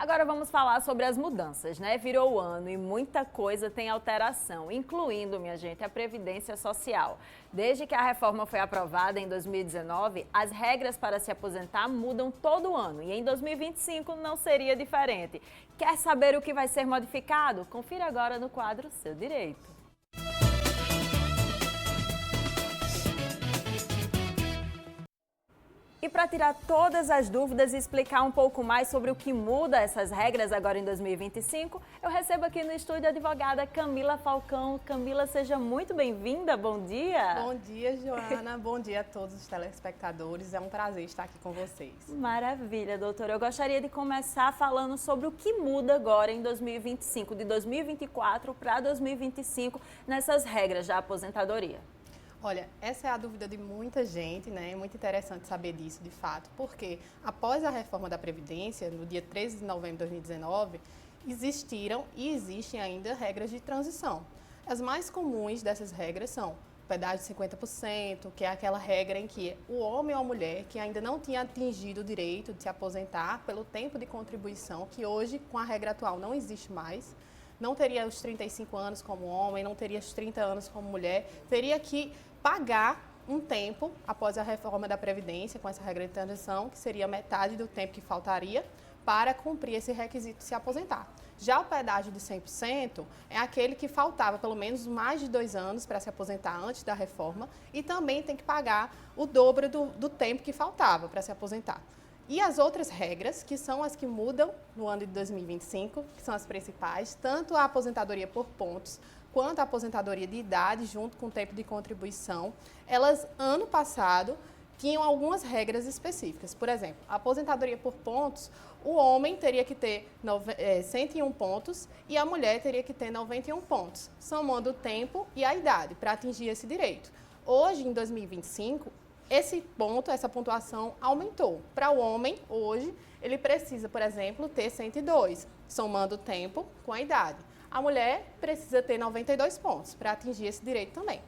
Agora vamos falar sobre as mudanças, né? Virou o ano e muita coisa tem alteração, incluindo, minha gente, a Previdência Social. Desde que a reforma foi aprovada em 2019, as regras para se aposentar mudam todo ano e em 2025 não seria diferente. Quer saber o que vai ser modificado? Confira agora no quadro Seu Direito. E para tirar todas as dúvidas e explicar um pouco mais sobre o que muda essas regras agora em 2025, eu recebo aqui no estúdio a advogada Camila Falcão. Camila, seja muito bem-vinda, bom dia. Bom dia, Joana, bom dia a todos os telespectadores, é um prazer estar aqui com vocês. Maravilha, doutora. Eu gostaria de começar falando sobre o que muda agora em 2025, de 2024 para 2025, nessas regras da aposentadoria. Olha, essa é a dúvida de muita gente, né? É muito interessante saber disso, de fato, porque após a reforma da Previdência, no dia 13 de novembro de 2019, existiram e existem ainda regras de transição. As mais comuns dessas regras são o pedágio de 50%, que é aquela regra em que o homem ou a mulher que ainda não tinha atingido o direito de se aposentar pelo tempo de contribuição, que hoje, com a regra atual, não existe mais, não teria os 35 anos como homem, não teria os 30 anos como mulher, teria que pagar um tempo após a reforma da Previdência, com essa regra de transição, que seria metade do tempo que faltaria para cumprir esse requisito de se aposentar. Já o pedágio de 100% é aquele que faltava pelo menos mais de 2 anos para se aposentar antes da reforma e também tem que pagar o dobro do tempo que faltava para se aposentar. E as outras regras, que são as que mudam no ano de 2025, que são as principais, tanto a aposentadoria por pontos, quanto a aposentadoria de idade, junto com o tempo de contribuição, elas, ano passado, tinham algumas regras específicas. Por exemplo, a aposentadoria por pontos, o homem teria que ter 101 pontos e a mulher teria que ter 91 pontos, somando o tempo e a idade para atingir esse direito. Hoje, em 2025, esse ponto, essa pontuação aumentou. Para o homem, hoje, ele precisa, por exemplo, ter 102, somando o tempo com a idade. A mulher precisa ter 92 pontos para atingir esse direito também.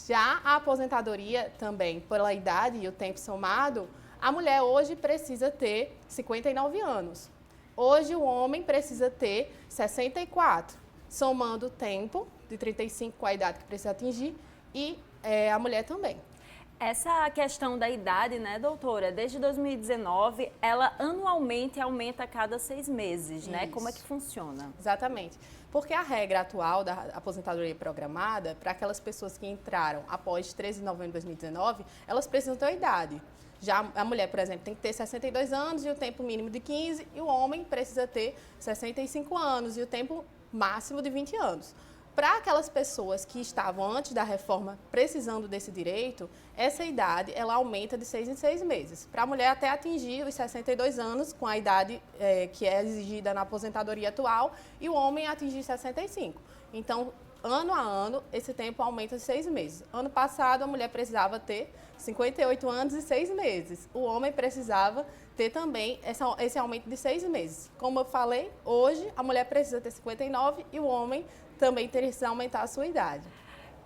Já a aposentadoria também, pela idade e o tempo somado, a mulher hoje precisa ter 59 anos. Hoje o homem precisa ter 64, somando o tempo de 35 com a idade que precisa atingir e a mulher também. Essa questão da idade, né, doutora, desde 2019, ela anualmente aumenta a cada 6 meses, né? Isso. Como é que funciona? Exatamente. Porque a regra atual da aposentadoria programada, para aquelas pessoas que entraram após 13 de novembro de 2019, elas precisam ter a idade. Já a mulher, por exemplo, tem que ter 62 anos e o tempo mínimo de 15, e o homem precisa ter 65 anos e o tempo máximo de 20 anos. Para aquelas pessoas que estavam antes da reforma precisando desse direito, essa idade ela aumenta de 6 em 6 meses. Para a mulher até atingir os 62 anos, com a idade que é exigida na aposentadoria atual, e o homem atingir 65. Então, ano a ano, esse tempo aumenta de 6 meses. Ano passado, a mulher precisava ter 58 anos e 6 meses. O homem precisava ter também esse aumento de 6 meses. Como eu falei, hoje a mulher precisa ter 59 e o homem também precisa aumentar a sua idade.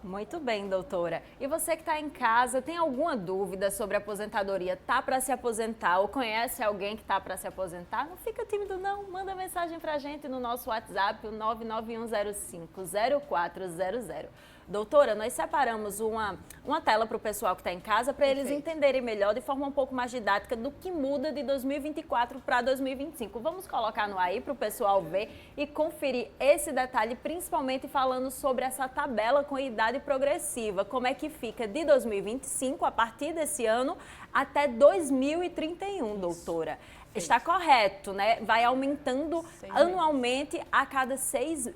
Muito bem, doutora. E você que está em casa, tem alguma dúvida sobre aposentadoria? Tá para se aposentar ou conhece alguém que está para se aposentar? Não fica tímido não, manda mensagem para a gente no nosso WhatsApp, o 991050400. Doutora, nós separamos uma tela para o pessoal que está em casa para eles entenderem melhor, de forma um pouco mais didática, do que muda de 2024 para 2025. Vamos colocar no aí para o pessoal ver e conferir esse detalhe, principalmente falando sobre essa tabela com idade progressiva, como é que fica de 2025, a partir desse ano, até 2031, doutora. Está correto, né? Vai aumentando anualmente a cada seis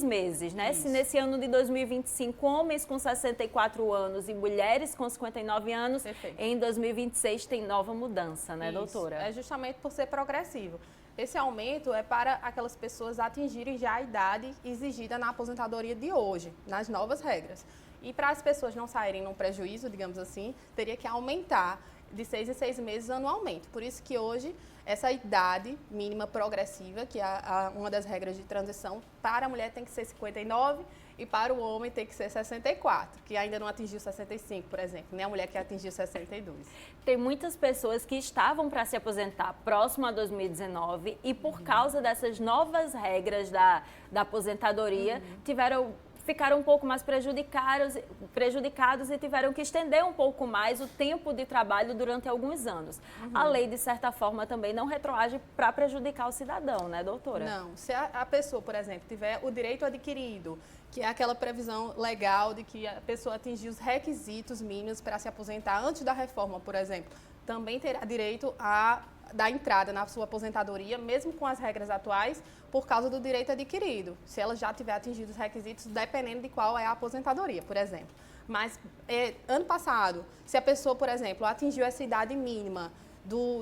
meses, né? Isso. Se nesse ano de 2025, homens com 64 anos e mulheres com 59 anos, em 2026 tem nova mudança, né, doutora? É justamente por ser progressivo. Esse aumento é para aquelas pessoas atingirem já a idade exigida na aposentadoria de hoje, nas novas regras. E para as pessoas não saírem num prejuízo, digamos assim, teria que aumentar de 6 em 6 meses anualmente. Por isso que hoje essa idade mínima progressiva, que é uma das regras de transição, para a mulher tem que ser 59 e para o homem tem que ser 64, que ainda não atingiu 65, por exemplo, nem a mulher que atingiu 62. Tem muitas pessoas que estavam para se aposentar próximo a 2019 e por causa dessas novas regras da aposentadoria, ficaram um pouco mais prejudicados e tiveram que estender um pouco mais o tempo de trabalho durante alguns anos. A lei, de certa forma, também não retroage para prejudicar o cidadão, né, doutora? Não. Se a pessoa, por exemplo, tiver o direito adquirido, que é aquela previsão legal de que a pessoa atingir os requisitos mínimos para se aposentar antes da reforma, por exemplo, também terá direito a dar entrada na sua aposentadoria, mesmo com as regras atuais, por causa do direito adquirido, se ela já tiver atingido os requisitos, dependendo de qual é a aposentadoria, por exemplo. Mas, ano passado, se a pessoa, por exemplo, atingiu essa idade mínima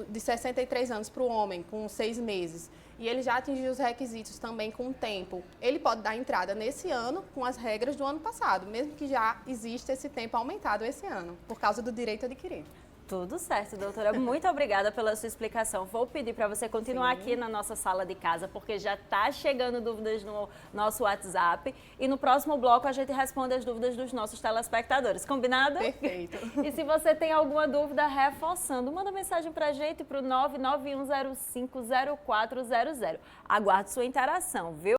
de 63 anos para o homem, com 6 meses, e ele já atingiu os requisitos também com o tempo, ele pode dar entrada nesse ano com as regras do ano passado, mesmo que já exista esse tempo aumentado esse ano, por causa do direito adquirido. Tudo certo, doutora. Muito obrigada pela sua explicação. Vou pedir para você continuar aqui na nossa sala de casa, porque já está chegando dúvidas no nosso WhatsApp. E no próximo bloco a gente responde as dúvidas dos nossos telespectadores. Combinado? Perfeito. E se você tem alguma dúvida, reforçando, manda mensagem para a gente para o 991050400. Aguardo sua interação, viu?